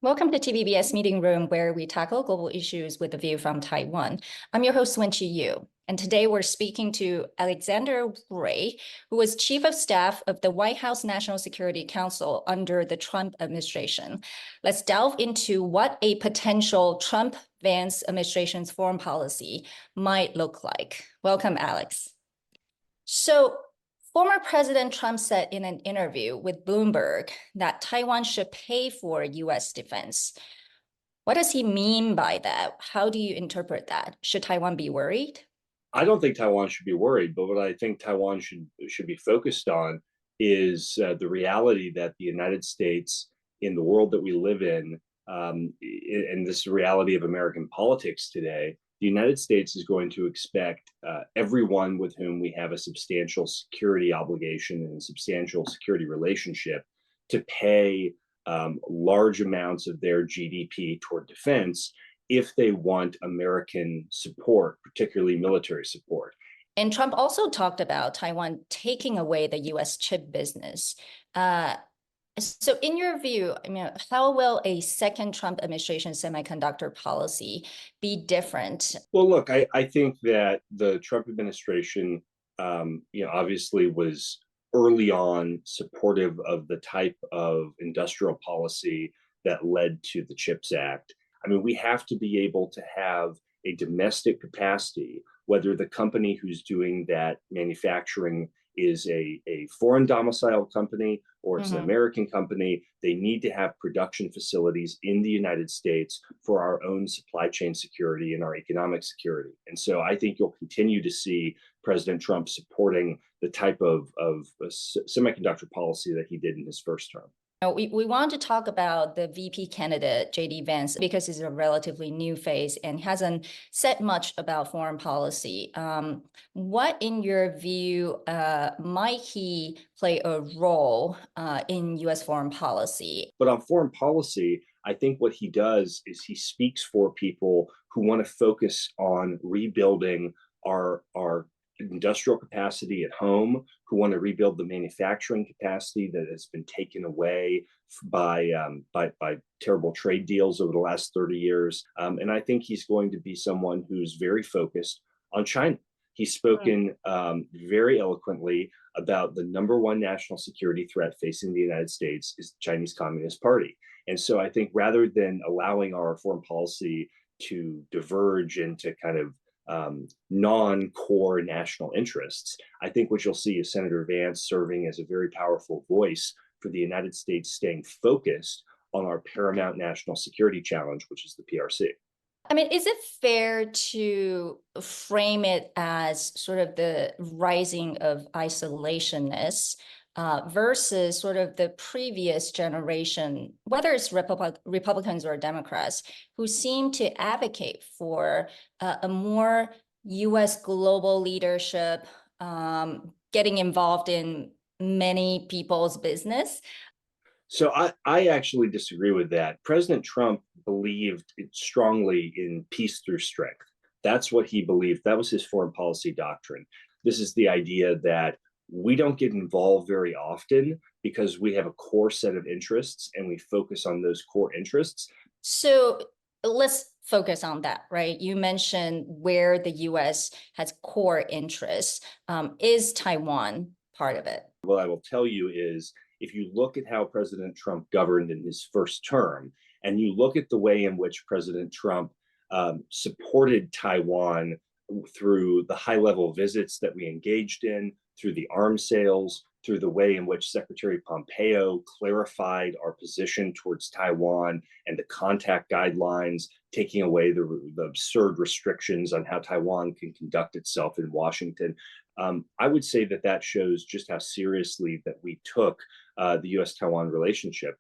Welcome to TVBS Meeting Room, where we tackle global issues with a view from Taiwan. I'm your host, Wenqi Yu, and today we're speaking to Alexander Gray, who was Chief of Staff of the White House National Security Council under the Trump administration. Let's delve into what a potential Trump-Vance administration's foreign policy might look like. Welcome, Alex. So, former President Trump said in an interview with Bloomberg that Taiwan should pay for U.S. defense. What does he mean by that? How do you interpret that? Should Taiwan be worried? I don't think Taiwan should be worried, but what I think Taiwan should be focused on is the reality that the United States, in the world that we live in, and this reality of American politics today, the United States is going to expect everyone with whom we have a substantial security obligation and a substantial security relationship to pay large amounts of their GDP toward defense if they want American support, particularly military support. And Trump also talked about Taiwan taking away the U.S. chip business. So in your view, how will a second Trump administration semiconductor policy be different? Well, look, I think that the Trump administration, obviously was early on supportive of the type of industrial policy that led to the CHIPS Act. We have to be able to have a domestic capacity, whether the company who's doing that manufacturing is a foreign domiciled company or it's an American company. They need to have production facilities in the United States for our own supply chain security and our economic security. And so I think you'll continue to see President Trump supporting the type of semiconductor policy that he did in his first term. We want to talk about the VP candidate, J.D. Vance, because it's a relatively new face and hasn't said much about foreign policy. What, in your view, might he play a role in U.S. foreign policy? But on foreign policy, I think what he does is he speaks for people who want to focus on rebuilding our industrial capacity at home, who want to rebuild the manufacturing capacity that has been taken away by terrible trade deals over the last 30 years. And I think he's going to be someone who's very focused on China. He's spoken very eloquently about the number one national security threat facing the United States is the Chinese Communist Party. And so I think rather than allowing our foreign policy to diverge into kind of non-core national interests, I think what you'll see is Senator Vance serving as a very powerful voice for the United States staying focused on our paramount national security challenge, which is the PRC. Is it fair to frame it as sort of the rising of isolationists versus sort of the previous generation, whether it's Republicans or Democrats, who seem to advocate for a more U.S. global leadership, getting involved in many people's business? So I actually disagree with that. President Trump believed strongly in peace through strength. That's what he believed. That was his foreign policy doctrine. This is the idea that we don't get involved very often because we have a core set of interests and we focus on those core interests. So let's focus on that, right? You mentioned where the U.S. has core interests. Is Taiwan part of it? What I will tell you is, if you look at how President Trump governed in his first term, and you look at the way in which President Trump supported Taiwan through the high-level visits that we engaged in, through the arms sales, through the way in which Secretary Pompeo clarified our position towards Taiwan and the contact guidelines, taking away the absurd restrictions on how Taiwan can conduct itself in Washington. I would say that shows just how seriously that we took the U.S.-Taiwan relationship.